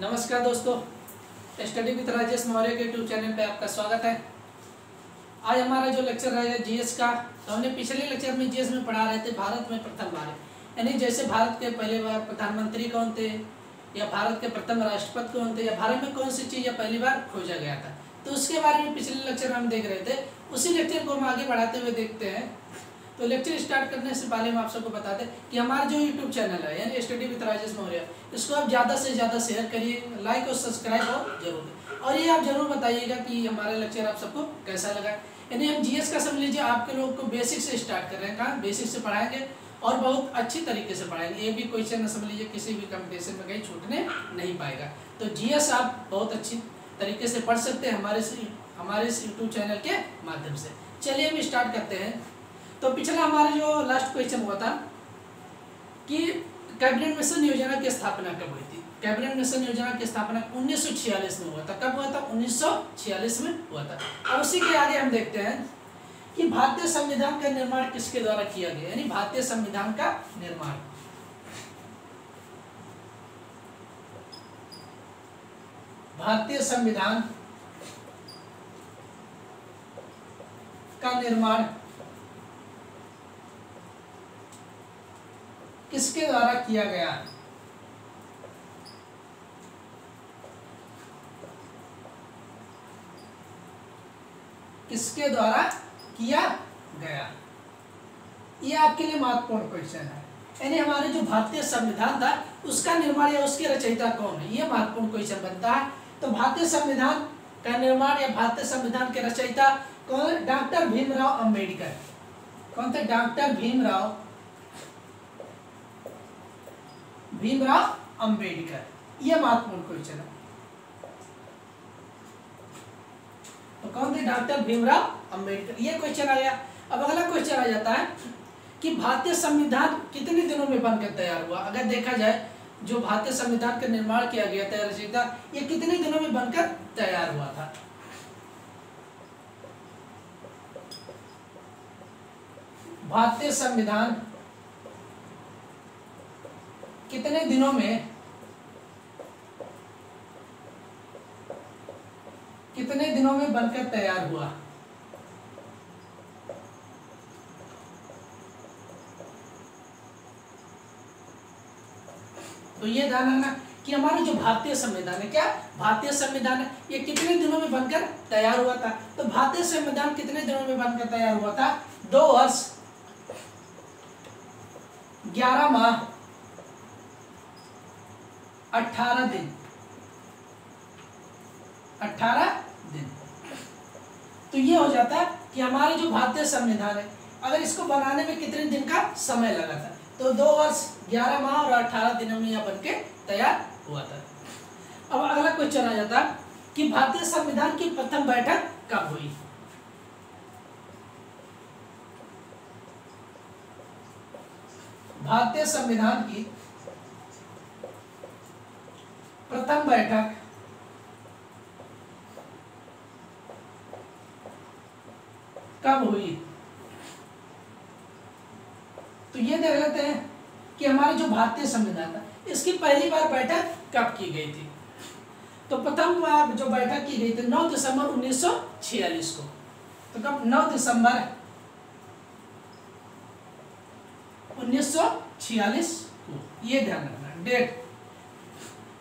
नमस्कार दोस्तों, study with Rajesh Maurya के यूट्यूब चैनल पे आपका स्वागत है। आज हमारा जो लेक्चर रहेगा जीएस का। तो हमने पिछले लेक्चर में जीएस में पढ़ा रहे थे भारत में प्रथम बार, यानी जैसे भारत के पहले बार प्रधानमंत्री कौन थे, या भारत के प्रथम राष्ट्रपति कौन थे, या भारत में कौन सी चीज़ पहली बार खोजा गया था। तो उसके बारे में पिछले लेक्चर में हम देख रहे थे। उसी लेक्चर को हम आगे बढ़ाते हुए देखते हैं। तो लेक्चर स्टार्ट करने से पहले हम आप सबको बता दें कि हमारा जो यूट्यूब चैनल है यानी स्टडी विद राजेश मौर्य, इसको आप ज़्यादा से ज़्यादा शेयर करिए, लाइक और सब्सक्राइब और जरूर करें। और ये आप जरूर बताइएगा कि हमारा लेक्चर आप सबको कैसा लगा। यानी हम जीएस का समझ लीजिए आपके लोग को बेसिक से स्टार्ट कर रहे हैं। कहाँ बेसिक से पढ़ाएंगे और बहुत अच्छी तरीके से पढ़ाएंगे। ये भी क्वेश्चन समझ लीजिए किसी भी कंपटीशन में कहीं छूटने नहीं पाएगा। तो जीएस आप बहुत अच्छी तरीके से पढ़ सकते हैं हमारे इस यूट्यूब चैनल के माध्यम से। चलिए हम स्टार्ट करते हैं। तो पिछला हमारा जो लास्ट क्वेश्चन हुआ था कि कैबिनेट मिशन योजना की स्थापना कब हुई थी। कैबिनेट मिशन योजना की स्थापना 1946 में हुआ था। कब हुआ था? 1946 में हुआ था। अब उसी के आगे हम देखते हैं कि भारतीय संविधान का निर्माण किसके द्वारा किया गया, यानी भारतीय संविधान का निर्माण। भारतीय संविधान का निर्माण किसके द्वारा किया गया? किसके द्वारा किया गया? ये आपके लिए महत्वपूर्ण क्वेश्चन है। यानी हमारे जो भारतीय संविधान था उसका निर्माण या उसके रचयिता कौन है, ये महत्वपूर्ण क्वेश्चन बनता है। तो भारतीय संविधान का निर्माण या भारतीय संविधान के रचयिता कौन? डॉक्टर भीमराव अंबेडकर। कौन थे? डॉक्टर भीमराव अंबेडकर। यह महत्वपूर्ण क्वेश्चन है। तो कौन थे? डॉक्टर भीमराव अंबेडकर। यह क्वेश्चन आ गया। अब अगला क्वेश्चन आ जाता है कि भारतीय संविधान कितने दिनों में बनकर तैयार हुआ। अगर देखा जाए जो भारतीय संविधान का निर्माण किया गया था रचयिता, ये कितने दिनों में बनकर तैयार हुआ था? भारतीय संविधान कितने दिनों में बनकर तैयार हुआ? तो ये ध्यान रखना कि हमारा जो भारतीय संविधान है, क्या भारतीय संविधान है, ये कितने दिनों में बनकर तैयार हुआ था? तो भारतीय संविधान कितने दिनों में बनकर तैयार हुआ था? 2 वर्ष 11 माह 18 दिन। 18 दिन। तो ये हो जाता है कि हमारे जो भारतीय संविधान है, अगर इसको बनाने में कितने दिन का समय लगा था, तो 2 वर्ष 11 माह और 18 दिनों में यह बनके तैयार हुआ था। अब अगला क्वेश्चन आ जाता है कि भारतीय संविधान की प्रथम बैठक कब हुई? भारतीय संविधान की प्रथम बैठक कब हुई? तो ये देख लेते हैं कि हमारा जो भारतीय संविधान था इसकी पहली बार बैठक कब की गई थी। तो प्रथम बार जो बैठक की गई थी 9 दिसंबर 1946 को। तो कब? 9 दिसंबर 1946 को। ये ध्यान रखना डेट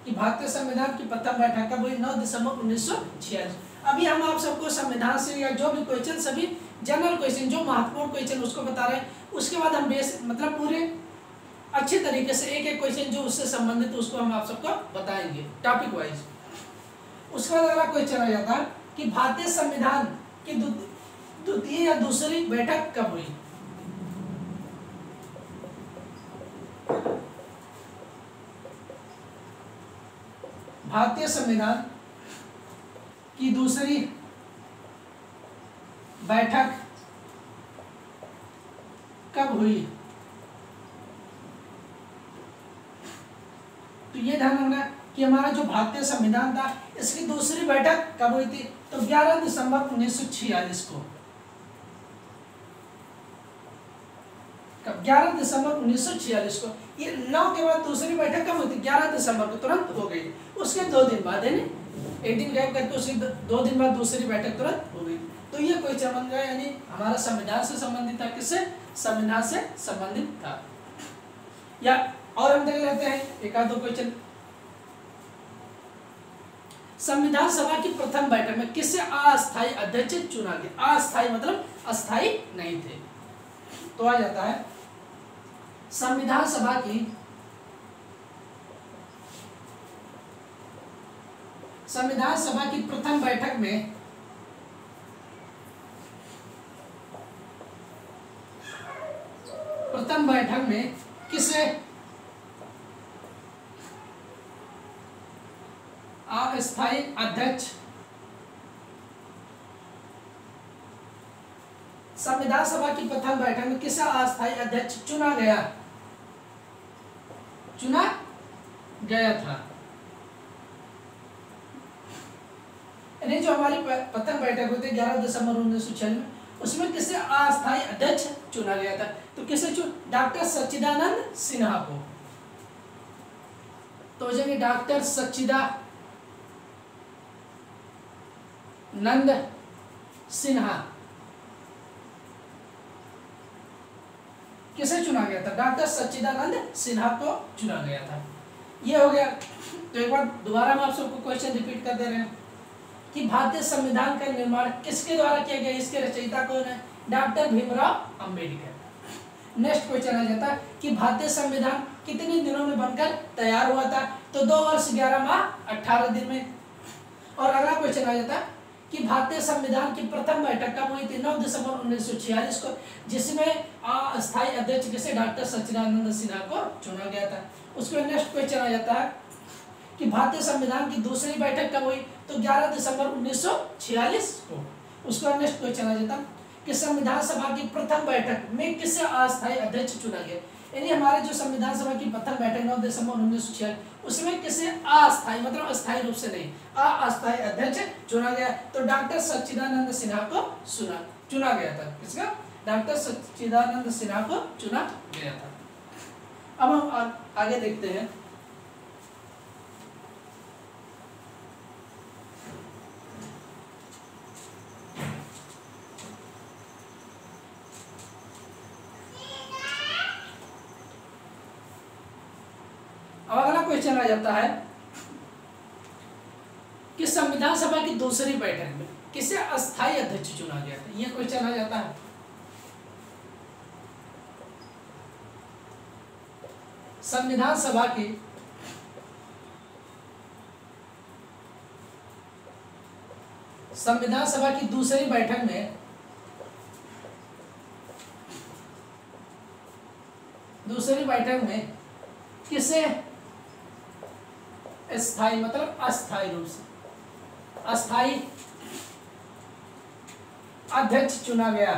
कि भारतीय संविधान की प्रथम बैठक कब हुई? 9 दिसंबर 1946। अभी हम आप सबको संविधान से या जो भी क्वेश्चन, सभी जनरल क्वेश्चन जो महत्वपूर्ण क्वेश्चन उसको बता रहे हैं। उसके बाद हम मतलब पूरे अच्छे तरीके से एक एक क्वेश्चन जो उससे संबंधित उसको हम आप सबको बताएंगे टॉपिक वाइज। उसके बाद अगला क्वेश्चन आ जाता है कि भारतीय संविधान की द्वितीय या दूसरी बैठक कब हुई? भारतीय संविधान की दूसरी बैठक कब हुई? तो ये ध्यान रखना कि हमारा जो भारतीय संविधान था इसकी दूसरी बैठक कब हुई थी? तो 11 दिसंबर 1946 को। कब? 11 दिसंबर 1946 को। ये 9 के बाद दूसरी बैठक कब हुई थी? 11 दिसंबर को तुरंत हो गई। उसके 2 दिन बाद है ना, एक दिन गैप करके उसके 2 दिन बाद दूसरी बैठक तुरंत हो गई। तो ये क्वेश्चन बन गया, यानी हमारा संविधान से संबंधित था। किससे? संविधान से संबंधित था। या और हम देख लेते हैं एक आध दो क्वेश्चन। संविधान सभा की प्रथम बैठक में किसे अस्थायी अध्यक्ष चुना गया? अस्थायी मतलब अस्थायी नहीं थे। तो आ जाता है संविधान सभा की प्रथम बैठक में किसे अस्थायी अध्यक्ष, संविधान सभा की प्रथम बैठक में किसे अस्थायी अध्यक्ष चुना गया था? यानी जो हमारी प्रथम बैठक हुई थी 11 दिसंबर 1946 में, उसमें किसे अस्थायी अध्यक्ष चुना गया था? तो किसे डॉक्टर सच्चिदानंद सिन्हा को। तो हो जाएंगे डॉक्टर सच्चिदानंद सिन्हा। किसे चुना गया था? डॉक्टर सच्चिदानंद सिन्हा को चुना गया था। ये हो गया। तो एक बार दोबारा हम आप सबको क्वेश्चन रिपीट कर दे रहे हैं कि भारतीय संविधान का निर्माण किसके द्वारा किया गया? इसके रचयिता कौन है? Doctor Bhimrao Ambedkar. Next question आ जाता है कि भारतीय संविधान कितने दिनों में बनकर तैयार हुआ था? तो 2 वर्ष 11 माह 18 दिन में। और अगला क्वेश्चन आ जाता है कि भारतीय संविधान की प्रथम बैठक कब हुई थी? 9 दिसंबर 1946 को, जिसमें अस्थायी अध्यक्ष किसे? डॉक्टर सच्चिदानंद सिन्हा को चुना गया था। उसके नेक्स्ट क्वेश्चन आ जाता है कि भारतीय संविधान की दूसरी बैठक कब हुई? तो 11 दिसंबर 1946 को। उसका नेक्स्ट क्वेश्चन आ जाता है कि संविधान सभा की प्रथम बैठक में किसे अस्थायी अध्यक्ष चुना गया? यानी हमारे जो संविधान सभा की प्रथम बैठक 9 दिसंबर 1946, उसमें किसे अस्थायी मतलब अस्थायी रूप से नहीं, अस्थायी अध्यक्ष चुना गया? तो डॉक्टर सच्चिदानंद सिन्हा को चुना गया था। किसका? डॉक्टर सच्चिदानंद सिन्हा को चुना गया था। अब हम आगे देखते हैं। अब अगला क्वेश्चन आ जाता है कि संविधान सभा की दूसरी बैठक में किसे अस्थायी अध्यक्ष चुना गया था? यह क्वेश्चन आ जाता है। संविधान सभा की दूसरी बैठक में किसे स्थायी मतलब अस्थायी रूप से अस्थायी अध्यक्ष चुना गया?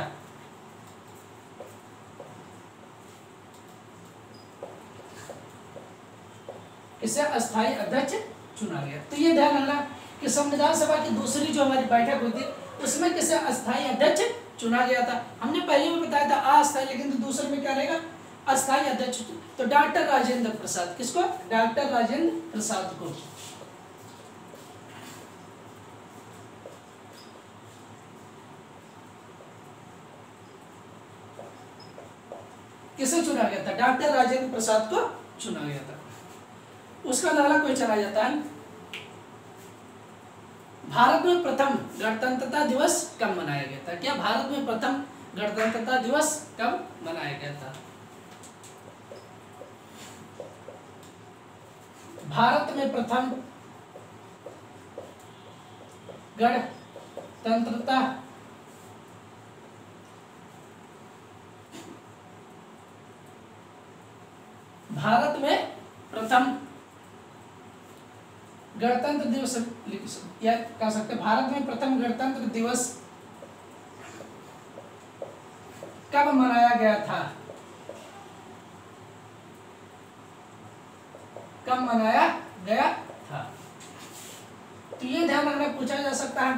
किसे अस्थायी अध्यक्ष चुना गया? तो ये ध्यान रखना कि संविधान सभा की दूसरी जो हमारी बैठक हुई थी उसमें किसे अस्थायी अध्यक्ष चुना गया था? हमने पहले भी बताया था अस्थायी, लेकिन तो दूसरे में क्या रहेगा? अस्थायी अध्यक्ष। तो डॉक्टर राजेंद्र प्रसाद। किसको? डॉक्टर राजेंद्र प्रसाद को। किसे चुना गया था? डॉक्टर राजेंद्र प्रसाद को चुना गया था। उसका अगला क्वेश्चन आ जाता है, भारत में प्रथम गणतंत्रता दिवस कब मनाया गया था? क्या भारत में प्रथम गणतंत्रता दिवस कब मनाया गया था? भारत में प्रथम गणतंत्रता गणतंत्र दिवस या कह सकते भारत में प्रथम गणतंत्र दिवस कब मनाया गया था? कब मनाया गया था? तो ये ध्यान रखना पूछा जा सकता है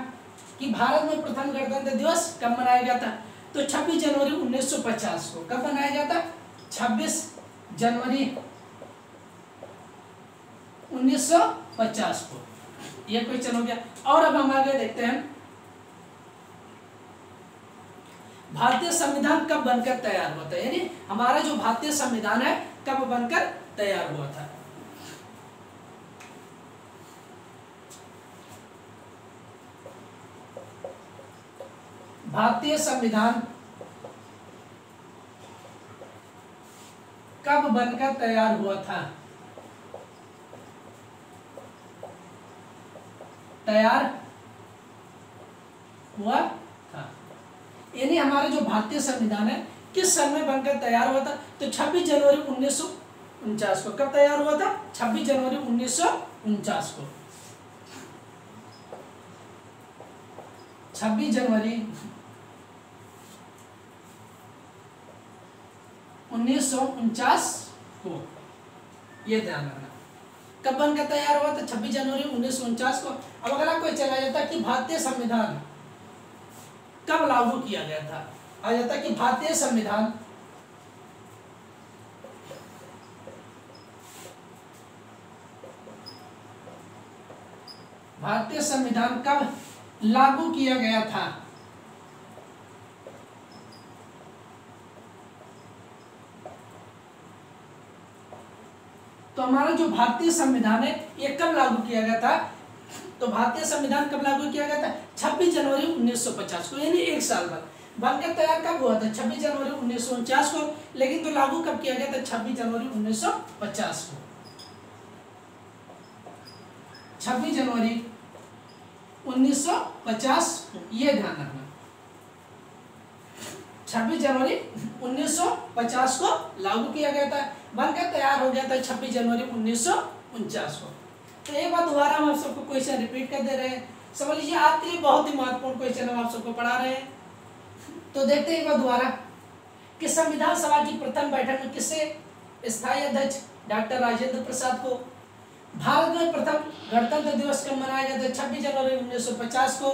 कि भारत में प्रथम गणतंत्र दिवस कब मनाया गया था। तो 26 जनवरी 1950 को कब बनाया गया था? 26 जनवरी 1950 को। ये क्वेश्चन हो गया। और अब हम आगे देखते हैं, भारतीय संविधान कब बनकर तैयार हुआ था, यानी हमारा जो भारतीय संविधान है कब बनकर तैयार हुआ था। भारतीय संविधान कब बनकर तैयार हुआ था? तैयार हुआ था, यानी हमारा जो भारतीय संविधान है किस सन में बनकर तैयार हुआ था? तो 26 जनवरी 1949 को। कब तैयार हुआ था? 26 जनवरी 1949 को। 26 जनवरी 1949 को, ये ध्यान रखना। कब बनकर तैयार हुआ था? 26 जनवरी 1949 को। अब अगला कोई चला जाता कि भारतीय संविधान कब लागू किया गया था, आ जाता कि भारतीय संविधान कब लागू किया गया था। तो हमारा जो भारतीय संविधान है ये कब लागू किया गया था? तो भारतीय संविधान कब लागू किया गया था? 26 जनवरी 1950 को, यानी एक साल बाद। बनकर तैयार कब हुआ था? 26 जनवरी 1949 को, लेकिन तो लागू कब किया गया था? 26 जनवरी 1950 को। 26 जनवरी 1950 को, ये ध्यान रखना। 26 जनवरी 1950 को लागू किया गया था, बनकर तैयार हो गया था 26 जनवरी 1949 को। तो एक बार दोबारा हम आप सबको क्वेश्चन रिपीट कर दे रहे हैं, समझ लीजिए आपके लिए बहुत ही महत्वपूर्ण क्वेश्चन हम आप सबको पढ़ा रहे हैं। तो देखते हैं एक बार दोबारा कि संविधान सभा की प्रथम बैठक में किसे स्थायी अध्यक्ष डॉक्टर राजेंद्र प्रसाद को। भारत में प्रथम गणतंत्र दिवस कब मनाया गया था? 26 जनवरी 1950 को।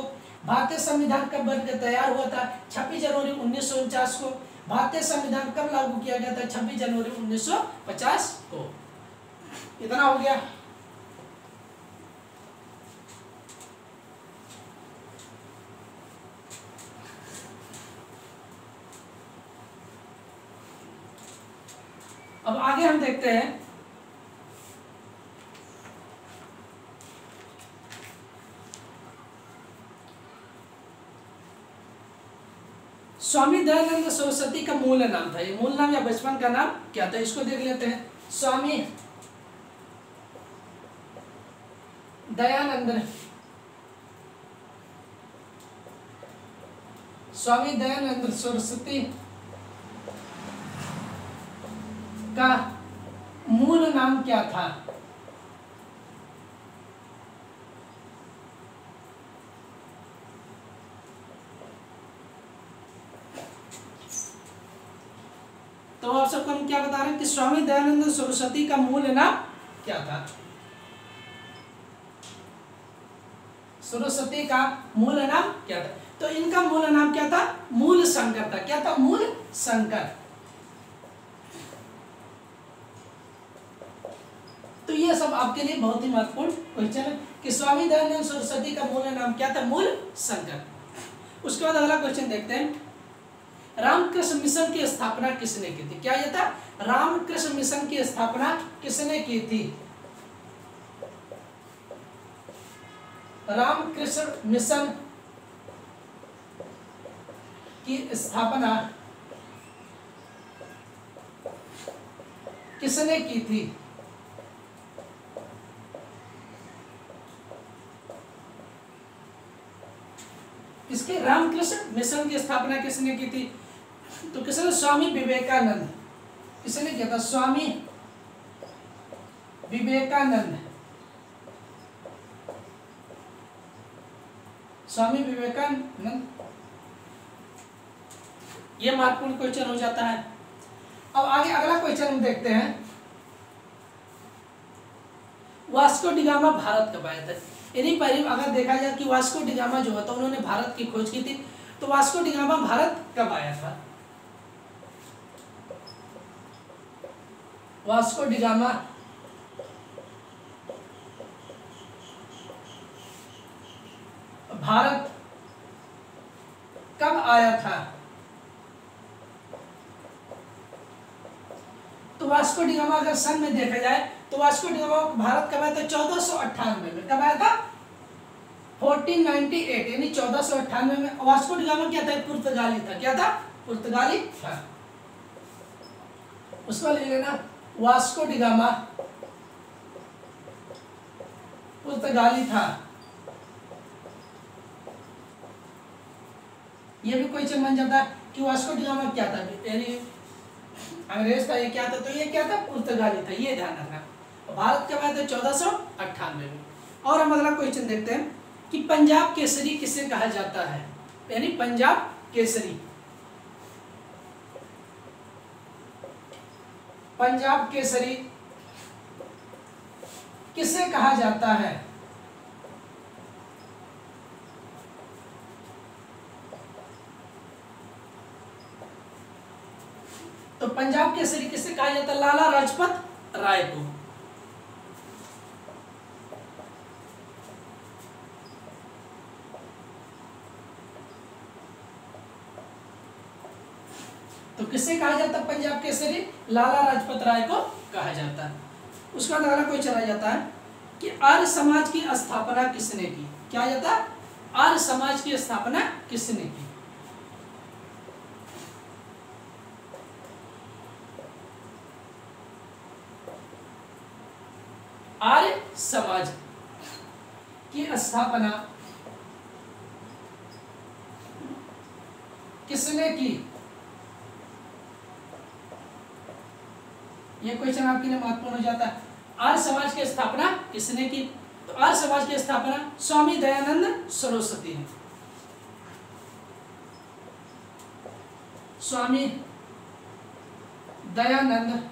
भारतीय संविधान कब बनकर तैयार हुआ था? 26 जनवरी 1949 को। भारतीय संविधान कब लागू किया गया था? 26 जनवरी 1950 को। इतना हो गया। अब आगे हम देखते हैं स्वामी दयानंद सरस्वती का मूल नाम था, ये मूल नाम या बचपन का नाम क्या था, इसको देख लेते हैं। स्वामी दयानंद सरस्वती का मूल नाम क्या था? तो आप सबको हम क्या बता रहे हैं कि स्वामी दयानंद सरस्वती का मूल नाम क्या था? सरस्वती का मूल नाम क्या था? तो इनका मूल नाम क्या था? मूल शंकर था। क्या था? मूल शंकर। तो ये सब आपके लिए बहुत ही महत्वपूर्ण क्वेश्चन है कि स्वामी दयानंद सरस्वती का मूल नाम क्या था? मूल शंकर। उसके बाद अगला क्वेश्चन देखते हैं, रामकृष्ण मिशन की स्थापना किसने की थी? क्या यह था? रामकृष्ण मिशन की स्थापना किसने की थी? रामकृष्ण मिशन की स्थापना किसने की थी? इसके रामकृष्ण मिशन की स्थापना किसने की थी? तो किसने? स्वामी विवेकानंद। किसने किया था? स्वामी विवेकानंद। स्वामी विवेकानंद। ये महत्वपूर्ण क्वेश्चन हो जाता है। अब आगे अगला क्वेश्चन हम देखते हैं, वास्को डी गामा भारत कब आया था? यानी पहले अगर देखा जाए कि वास्को डी गामा जो होता उन्होंने भारत की खोज की थी, तो वास्को डी गामा भारत कब आया था? वास्को डी गामा भारत कब आया था? तो वास्को डी गामा अगर सन में देखा जाए तो वास्को डी गामा भारत कब आया था? 1498 में। कब आया था? 1498 यानी 1498 में। वास्को डी गामा क्या था? पुर्तगाली था। क्या था? पुर्तगाली था। उसको ले लेना, वास्को डी गामा पुर्तगाली था। ये भी क्वेश्चन बन जाता है कि वास्को डी गामा क्या था, यानी अंग्रेज था, ये क्या था? तो ये क्या था? पुर्तगाली था। ये ध्यान रखना। भारत कब आया था? 1498 में। और हम अगला क्वेश्चन देखते हैं कि पंजाब केसरी किसे कहा जाता है? यानी पंजाब केसरी, पंजाब केसरी किसे कहा जाता है? तो पंजाब केसरी किसे कहा जाता है? लाला लाजपत राय को। तो किसे कहा जाता है पंजाब केसरी? लाला लाजपत राय को कहा जाता है। उसका अगला कोई चला जाता है कि आर्य समाज की स्थापना किसने की? क्या जाता है? आर्य समाज की स्थापना किसने की? आर्य समाज की स्थापना किसने की? ये क्वेश्चन आपके लिए महत्वपूर्ण हो जाता है। आर्य समाज की स्थापना किसने की? तो आर्य समाज की स्थापना स्वामी दयानंद सरस्वती ने। स्वामी दयानंद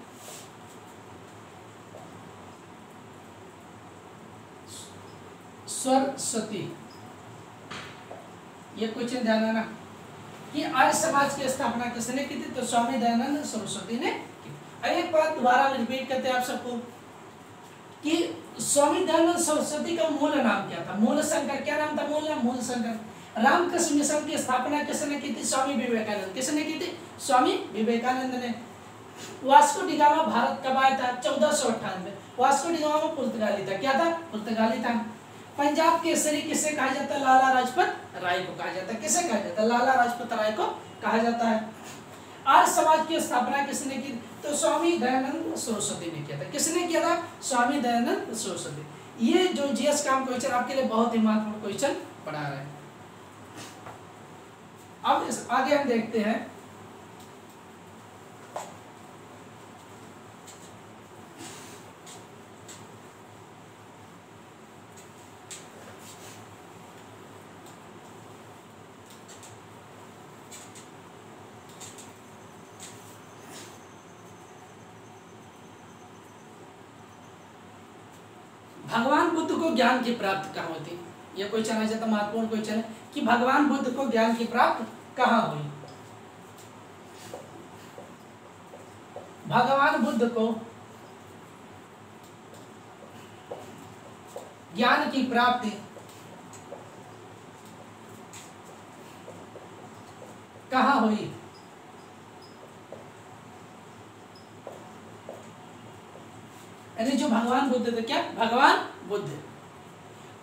सरस्वती। ये क्वेश्चन ध्यान रखना कि आर्य समाज की स्थापना किसने की थी? तो स्वामी दयानंद सरस्वती ने की। एक बात दोबारा रिपीट करते हैं आप सबको कि स्वामी दयानंद सरस्वती का मूल नाम क्या था? मूल शंकर। क्या नाम था? मूल शंकर। रामकृष्ण मिशन की स्थापना किसने की थी? स्वामी विवेकानंद। किसने की थी? स्वामी विवेकानंद ने। वास्को डी गामा भारत कब आया था? 1498। वास्को डी गामा पुर्तगाली था। क्या था? पुर्तगाली था। पंजाब केसरी किसे कहा जाता है? लाला लाजपत राय को कहा जाता है। किसे कहा जाता है? लाला लाजपत राय को कहा जाता है। आर्य समाज की स्थापना किसने की? तो स्वामी दयानंद सरस्वती ने किया था। किसने किया था? स्वामी दयानंद सरस्वती। ये जो जीएस का क्वेश्चन आपके लिए बहुत ही महत्वपूर्ण क्वेश्चन पढ़ा रहे हैं। अब इस आगे हम देखते हैं भगवान बुद्ध को ज्ञान की प्राप्ति कहाँ होती? ये क्वेश्चन आ जाता महत्वपूर्ण क्वेश्चन है कि भगवान बुद्ध को ज्ञान की प्राप्ति कहाँ हुई? भगवान बुद्ध को ज्ञान की प्राप्ति कहाँ हुई? यानी जो भगवान बुद्ध थे, क्या भगवान बुद्ध,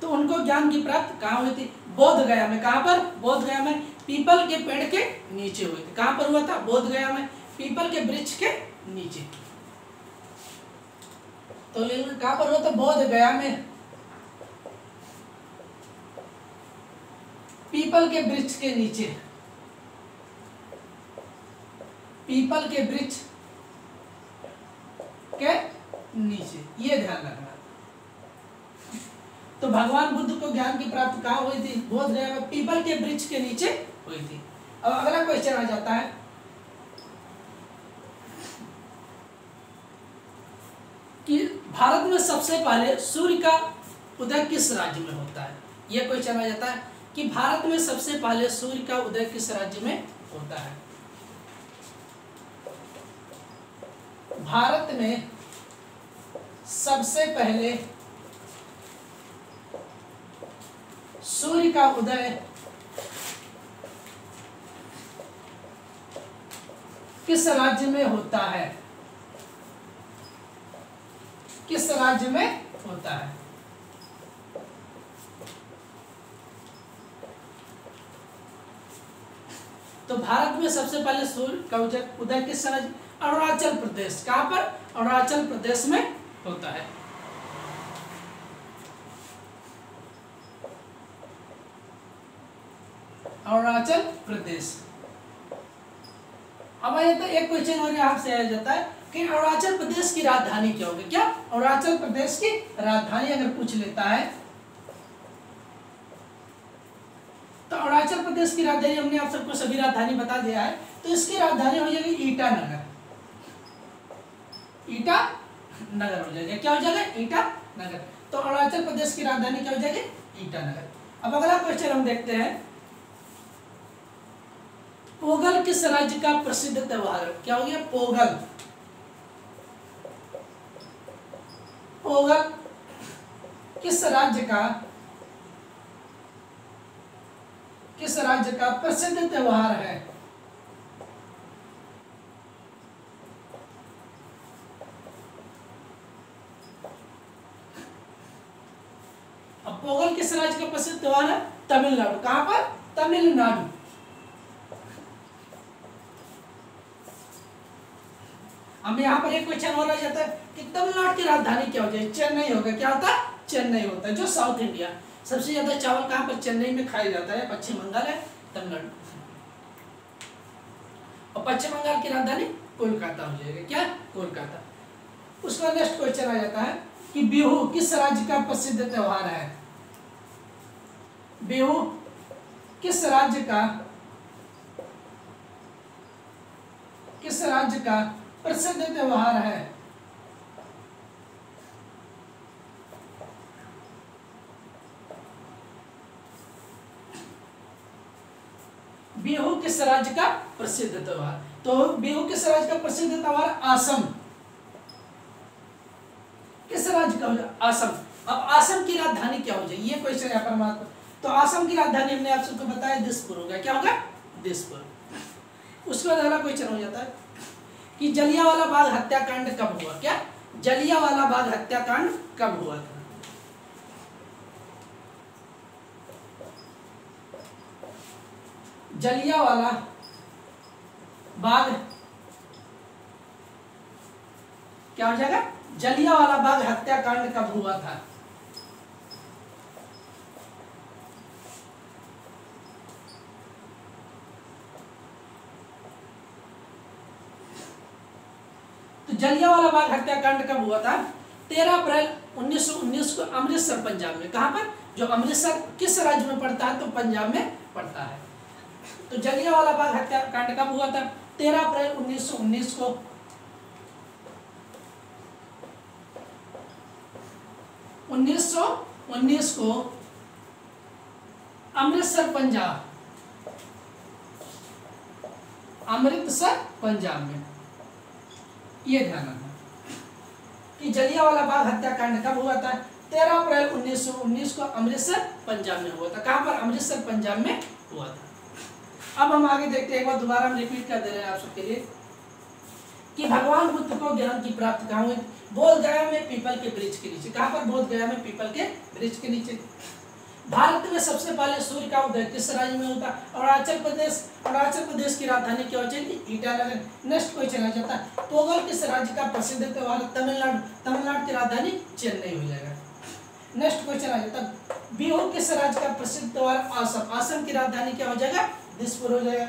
तो उनको ज्ञान की प्राप्ति कहाँ हुई थी? बोध गया में। कहाँ पर? बोध गया में पीपल के पेड़ के नीचे हुई थी। कहाँ पर हुआ था? बोध गया में पीपल के वृक्ष के नीचे। तो कहाँ पर हुआ था? बोध गया में पीपल के वृक्ष के नीचे। पीपल के वृक्ष के नीचे, ये ध्यान रखना। तो भगवान बुद्ध को ज्ञान की प्राप्ति कहाँ हुई थी? बोध गया में पीपल के वृक्ष के नीचे हुई थी। अब अगला क्वेश्चन आ जाता है कि भारत में सबसे पहले सूर्य का उदय किस राज्य में होता है? यह क्वेश्चन आ जाता है कि भारत में सबसे पहले सूर्य का उदय किस राज्य में होता है? भारत में सबसे पहले सूर्य का उदय किस राज्य में होता है? किस राज्य में होता है? तो भारत में सबसे पहले सूर्य का उदय किस राज्य? अरुणाचल प्रदेश। कहां पर? अरुणाचल प्रदेश में होता है। अरुणाचल प्रदेश। अब एक क्वेश्चन और यहां से आ जाता है कि अरुणाचल प्रदेश की राजधानी क्या होगी? क्या अरुणाचल प्रदेश की राजधानी अगर पूछ लेता है तो अरुणाचल प्रदेश की राजधानी हमने आप सबको सभी राजधानी बता दिया है, तो इसकी राजधानी हो जाएगी ईटानगर। ईटानगर हो जाएगा। क्या हो जाएगा? ईटानगर। तो अरुणाचल प्रदेश की राजधानी क्या हो जाएगी? ईटानगर। अब अगला क्वेश्चन हम देखते हैं, पोंगल किस राज्य का प्रसिद्ध त्योहार है? क्या हो गया? पोंगल। पोंगल किस राज्य का प्रसिद्ध त्योहार है? अब पोंगल किस राज्य का प्रसिद्ध त्योहार है? तमिलनाडु। कहां पर? तमिलनाडु। अब यहाँ पर एक क्वेश्चन और आ जाता है कि तमिलनाडु की राजधानी क्या हो जाए? चेन्नई होगा। क्या होता है? चेन्नई होता है। जो साउथ इंडिया, सबसे ज्यादा चावल कहाँ पर? चेन्नई में खाया जाता है। पश्चिम बंगाल है, तमिलनाडु। और पश्चिम बंगाल की राजधानी कोलकाता हो जाएगी। क्या? कोलकाता। उसका नेक्स्ट क्वेश्चन आ जाता है कि बिहू किस राज्य का प्रसिद्ध त्योहार है? बिहू किस राज्य का प्रसिद्ध त्योहार है? बिहू किस राज्य का प्रसिद्ध त्योहार? तो बिहू किस राज्य का प्रसिद्ध त्योहार? असम। किस राज्य का हो जाए? असम। अब असम की राजधानी क्या हो जाए? ये क्वेश्चन है परमात्मा। तो असम की राजधानी हमने आप सबको बताया दिसपुर होगा। क्या होगा? दिसपुर। उसके बाद अगला क्वेश्चन हो जाता है कि जलियांवाला बाग हत्याकांड कब हुआ? क्या? जलियांवाला बाग हत्याकांड कब हुआ था? जलियांवाला बाग क्या हो जाएगा? जलियांवाला बाग हत्याकांड कब हुआ था? तो जलियांवाला बाग हत्याकांड कब हुआ था? 13 अप्रैल 1919 को अमृतसर पंजाब में। कहां पर? जो अमृतसर किस राज्य में पड़ता है? तो पंजाब में पड़ता है। तो जलियांवाला बाग हत्याकांड कब हुआ था? 13 अप्रैल 1919 को। 1919 को अमृतसर पंजाब में। ये ध्यान रखना कि जलियांवाला बाग हत्याकांड कब हुआ था? 13 अप्रैल 1919 को अमृतसर पंजाब में हुआ था। कहां पर? अमृतसर पंजाब में हुआ था। अब हम आगे देखते हैं, एक बार दोबारा हम रिपीट कर दे रहे हैं आप सबके लिए कि भगवान बुद्ध को ज्ञान की प्राप्ति कहाँ हुई? बोध गया में पीपल के वृक्ष के नीचे। कहां पर? बोध गया में पीपल के वृक्ष के नीचे। भारत में सबसे पहले सूर्य का उदय किस राज्य में होता? अरुणाचल प्रदेश। अरुणाचल प्रदेश की राजधानी क्या हो जाएगी? ईटानगर। नेक्स्ट क्वेश्चन आ जाता है, पोंगल किस राज्य का प्रसिद्ध त्योहार? तमिलनाडु। तमिलनाडु की राजधानी चेन्नई हो जाएगा। नेक्स्ट क्वेश्चन आ जाता है, बिहू किस राज्य का प्रसिद्ध त्योहार? असम। असम की राजधानी क्या हो जाएगा? दिसपुर हो जाएगा।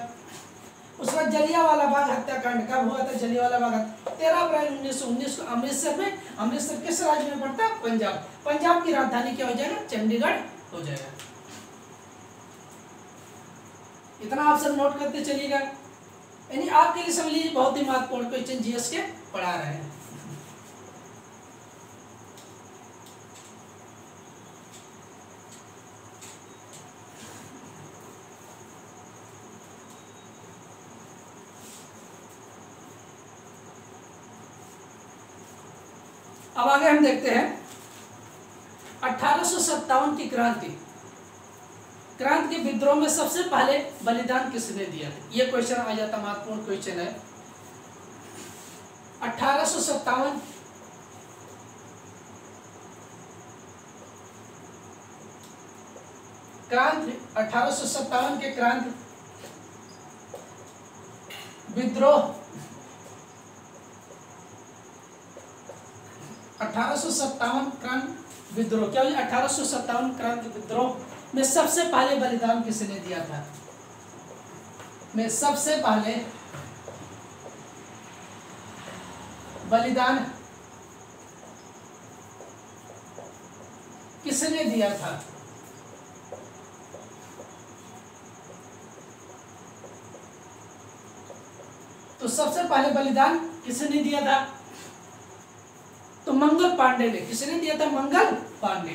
उसके बाद जलियांवाला बाग हत्याकांड कब हुआ था? जलियांवाला बाग 13 अप्रैल 1919 को अमृतसर में। अमृतसर किस राज्य में पड़ता है? पंजाब। पंजाब की राजधानी क्या हो जाएगा? चंडीगढ़ हो जाएगा। इतना आप सब नोट करते चलिएगा, यानी आपके लिए समझ लीजिए बहुत ही महत्वपूर्ण क्वेश्चन जीएस के पढ़ा रहे हैं। अब आगे हम देखते हैं 1857 की क्रांति के विद्रोह में सबसे पहले बलिदान किसने दिया था? ये क्वेश्चन आ जाता, महत्वपूर्ण क्वेश्चन है। 1857 क्रांति, 1857 के क्रांति विद्रोह, 1857 क्रांति विद्रोह, क्या 1857 क्रांति विद्रोह में सबसे पहले बलिदान किसने दिया था? में सबसे पहले बलिदान किसने दिया था? तो सबसे पहले बलिदान किसने दिया था? तो मंगल पांडे ने। किसने दिया था? मंगल पांडे।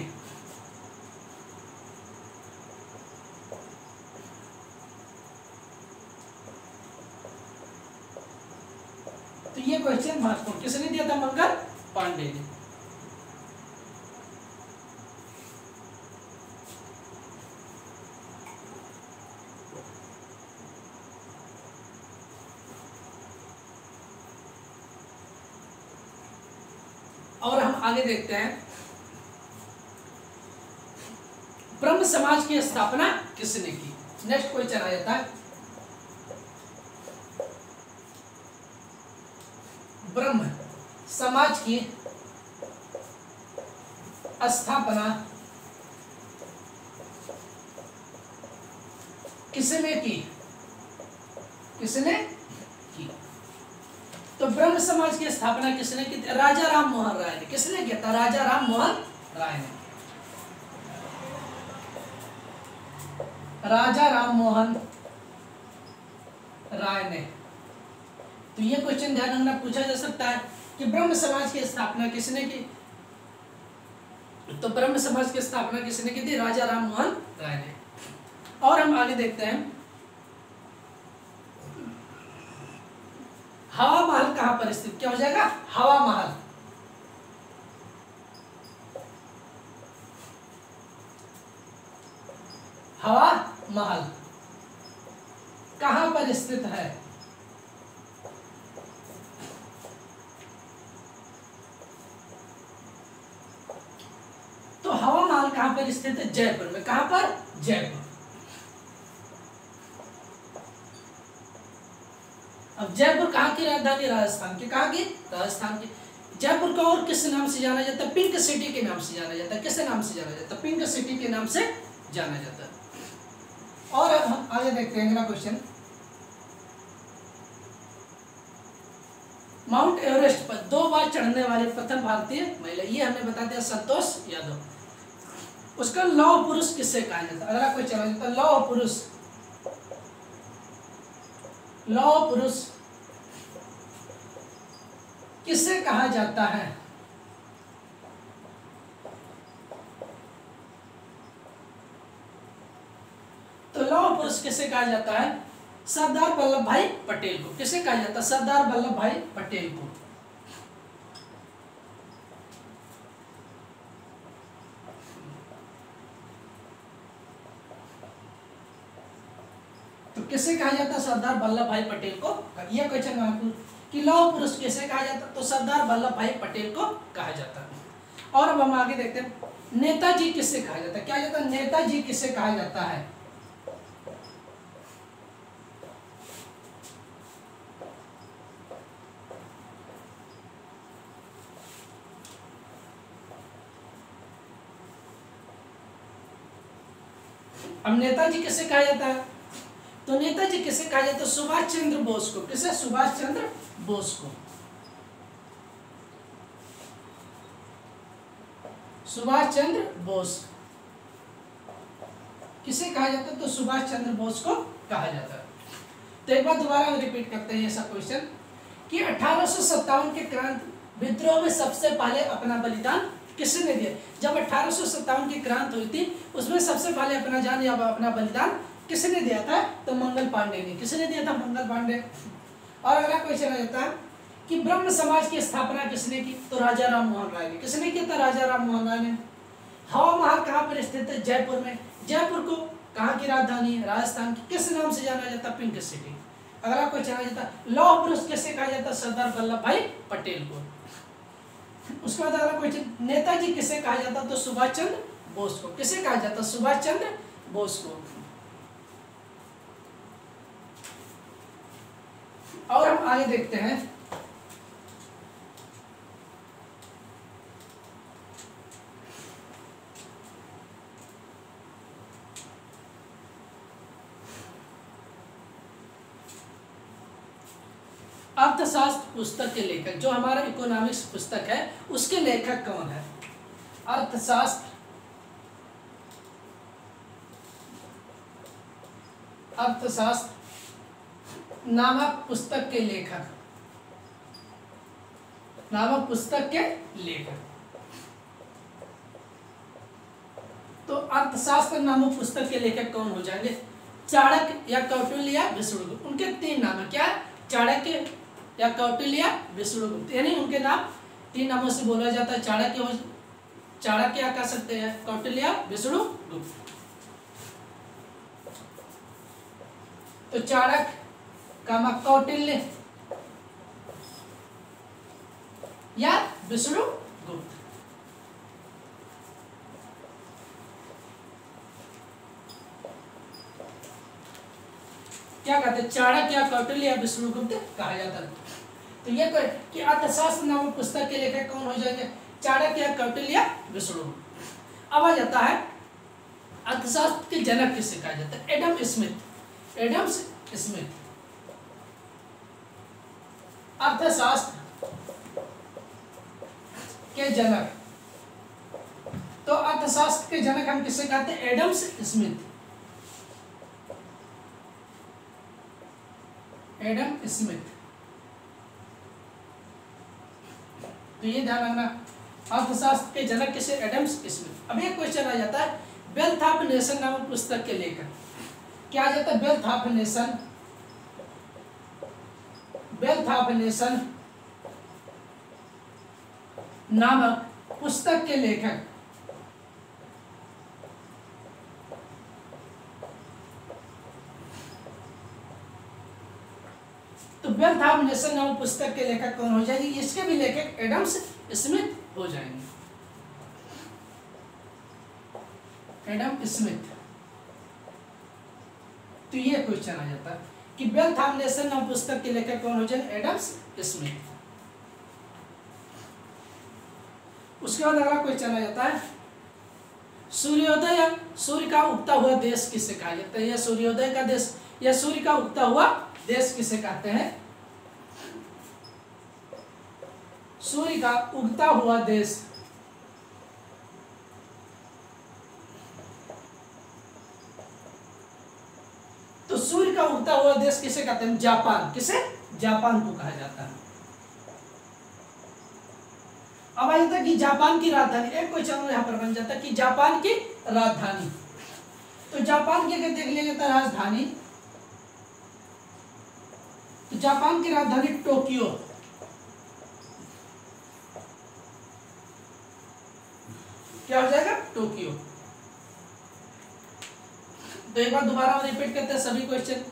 तो ये क्वेश्चन महत्वपूर्ण, किसने दिया था? मंगल पांडे ने। और हम आगे देखते हैं ब्रह्म समाज की स्थापना किसने की? नेक्स्ट क्वेश्चन आ जाता है ब्रह्म समाज की स्थापना किसने की? किसने की? तो ब्रह्म समाज की स्थापना किसने की? राजा राम मोहन राय ने। किसने किया था? राजा राम मोहन राय ने। राजा राम मोहन राय ने। तो ये क्वेश्चन ध्यान रखना, पूछा जा सकता है कि ब्रह्म समाज की स्थापना किसने की? तो ब्रह्म समाज की स्थापना किसने की थी? राजा राम मोहन राय ने। और हम आगे देखते हैं हवा महल कहां पर स्थित? क्या हो जाएगा? हवा महल। हवा महल कहां पर स्थित है? तो हवा महल कहां पर स्थित है? जयपुर में। कहां पर? जयपुर। अब जयपुर कहाँ की राजधानी? राजस्थान की। कहाँ की? राजस्थान की। जयपुर को और किस नाम से जाना जाता है? पिंक सिटी के नाम से जाना जाता है। किस नाम से जाना जाता है? पिंक सिटी के नाम से जाना जाता है। और अब हम आगे देखते हैं अगला क्वेश्चन। माउंट एवरेस्ट पर 2 बार चढ़ने वाली प्रथम भारतीय महिला, ये हमें बता दिया संतोष यादव। उसका लौह पुरुष किससे कहा जाता है? अगला क्वेश्चन आ जाता है लौह पुरुष। लौह पुरुष किसे कहा जाता है? तो लौह पुरुष किसे कहा जाता है? सरदार वल्लभ भाई पटेल को। किसे कहा जाता है? सरदार वल्लभ भाई पटेल को। तो किसे कहा जाता है? सरदार वल्लभ भाई पटेल को। यह क्वेश्चन आपको कि लौह पुरुष किसे कहा जाता है? तो सरदार वल्लभ भाई पटेल को कहा जाता है। और अब हम आगे देखते हैं नेताजी किसे कहा जाता है? क्या जाता है? नेताजी किसे कहा जाता है? अब नेताजी किसे कहा जाता है? तो नेताजी किसे कहा जाता है? सुभाष चंद्र बोस को। किसे? सुभाष चंद्र बोस को। सुभाष चंद्र बोस किसे कहा जाता है? तो सुभाष चंद्र बोस को कहा जाता है। तो एक बार दोबारा रिपीट करते हैं ऐसा क्वेश्चन कि 1857 के क्रांति विद्रोह में सबसे पहले अपना बलिदान किसने दिया? जब 1857 की क्रांति हुई थी उसमें सबसे पहले अपना जान या अपना बलिदान किसने दिया था? तो मंगल पांडे ने। किसने दिया था? मंगल पांडे। और अगला क्वेश्चन आ जाता है कि ब्रह्म समाज की स्थापना किसने की? तो राजा राम मोहन राय ने। किसने किया था? राजा राम मोहन राय ने। हवा महल कहाँ पर स्थित है? जयपुर में। जयपुर को कहाँ की राजधानी है? राजस्थान की। किस नाम से जाना जाता? Pink city. अगर आपको जाना जाता, लौह पुरुष किसे कहा जाता? सरदार वल्लभ भाई पटेल को। उसके बाद अगला क्वेश्चन, नेताजी किसे कहा जाता? तो सुभाष चंद्र बोस को। किसे कहा जाता? सुभाष चंद्र बोस को। और हम आगे देखते हैं, अर्थशास्त्र पुस्तक के लेखक, जो हमारा इकोनॉमिक्स पुस्तक है उसके लेखक कौन है? अर्थशास्त्र नामक पुस्तक के लेखक, तो अर्थशास्त्र नामक पुस्तक के लेखक कौन हो जाएंगे? चाणक्य या कौटिल्य या विष्णुगुप्त। उनके 3 नाम है। क्या? चाणक्य या कौटिल्य या विष्णुगुप्त, यानी उनके नाम 3 नामों से बोला जाता है। चाणक्य या कह सकते हैं, कौटिल्य या विष्णुगुप्त। तो चाणक्य कामा कौटिल्य या विष्णुगुप्त। क्या कहते हैं? चाणक्य या कौटिल्य या विष्णुगुप्त कहा जाता है। तो ये कि अर्थशास्त्र नामक पुस्तक के लेखक कौन हो जाएंगे? चाणक्य या कौटिल्य या विष्णुगुप्त। अब आ जाता है अर्थशास्त्र के जनक किसे कहा जाता है? Adam Smith. अर्थशास्त्र के जनक, तो अर्थशास्त्र के जनक हम किसे कहते हैं? Adam Smith. तो ये ध्यान रखना, अर्थशास्त्र के जनक किसे? Adam Smith. अब एक क्वेश्चन आ जाता है, वेल्थ ऑफ नेशन नामक पुस्तक के लेखक क्या आ जाता है? वेल्थ ऑफ नेशन नामक पुस्तक के लेखक, तो वेल्थ ऑफ नेशन नामक पुस्तक के लेखक कौन हो जाएंगे? इसके भी लेखक एडम स्मिथ हो जाएंगे। Adam Smith. तो ये क्वेश्चन आ जाता है कि वेल्थ ऑफ नेशन नामक पुस्तक के लेखक कौन हो जाएंगे? Adam Smith. उसके बाद अगला क्वेश्चन आ जाता है, सूर्योदय या सूर्य का उगता हुआ देश किसे कहा जाता है? या सूर्योदय का देश या सूर्य का उगता हुआ देश किसे कहते हैं? सूर्य का उगता हुआ देश, तो सूर्य का उगता हुआ देश किसे कहते हैं? जापान। किसे? जापान को कहा जाता है। अब आ जाता है कि जापान की राजधानी, एक क्वेश्चन यहाँ पर बन जाता है कि जापान की राजधानी, तो जापान की अगर देख लिया जाता है राजधानी, तो जापान की राजधानी टोक्यो। क्या हो जाएगा? टोक्यो। तो एक बार दोबारा रिपीट करते हैं सभी क्वेश्चन।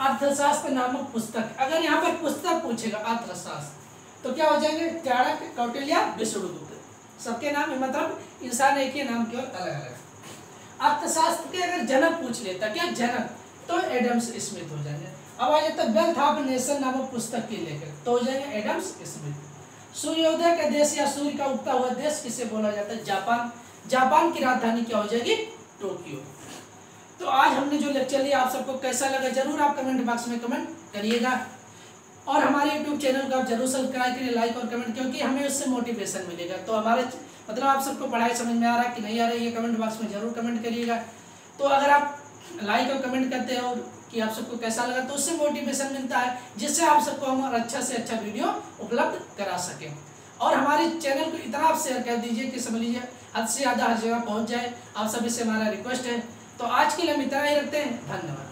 अर्थशास्त्र नामक पुस्तक, अगर यहाँ पर पुस्तक पूछेगा अर्थशास्त्र, तो क्या हो जाएंगे? चाणक्य, कौटिल्य, विष्णुगुप्त। सबके नाम मतलब इंसान एक ही नाम केवल अलग अलग। अर्थशास्त्र के अगर जनक पूछ लेता, क्या जनक, तो एडम स्मिथ हो जाएंगे। अब आ जाता है वेल्थ ऑफ नेशन नामक पुस्तक के लेखक, तो हो जाएंगे एडम स्मिथ। सूर्योदय का देश या सूर्य का उगता हुआ देश किसे बोला जाता है? जापान। जापान की राजधानी क्या हो जाएगी? टोक्यो। तो आज हमने जो लेक्चर लिया आप सबको कैसा लगा जरूर आप कमेंट बॉक्स में कमेंट करिएगा, और हमारे YouTube चैनल को आप जरूर सब्सक्राइब करिए, लाइक और कमेंट, क्योंकि हमें उससे मोटिवेशन मिलेगा। तो हमारे मतलब आप सबको पढ़ाई समझ में आ रहा है कि नहीं आ रहा है, ये कमेंट बॉक्स में जरूर कमेंट करिएगा। तो अगर आप लाइक और कमेंट करते हो कि आप सबको कैसा लगा, तो उससे मोटिवेशन मिलता है, जिससे आप सबको हम अच्छा से अच्छा वीडियो उपलब्ध करा सकें। और हमारे चैनल को इतना आप शेयर कर दीजिए कि समझ लीजिए हद से ज़्यादा हर जगह पहुँच जाए। आप सभी से हमारा रिक्वेस्ट है। तो आज के लिए हम इतना ही रखते हैं। धन्यवाद।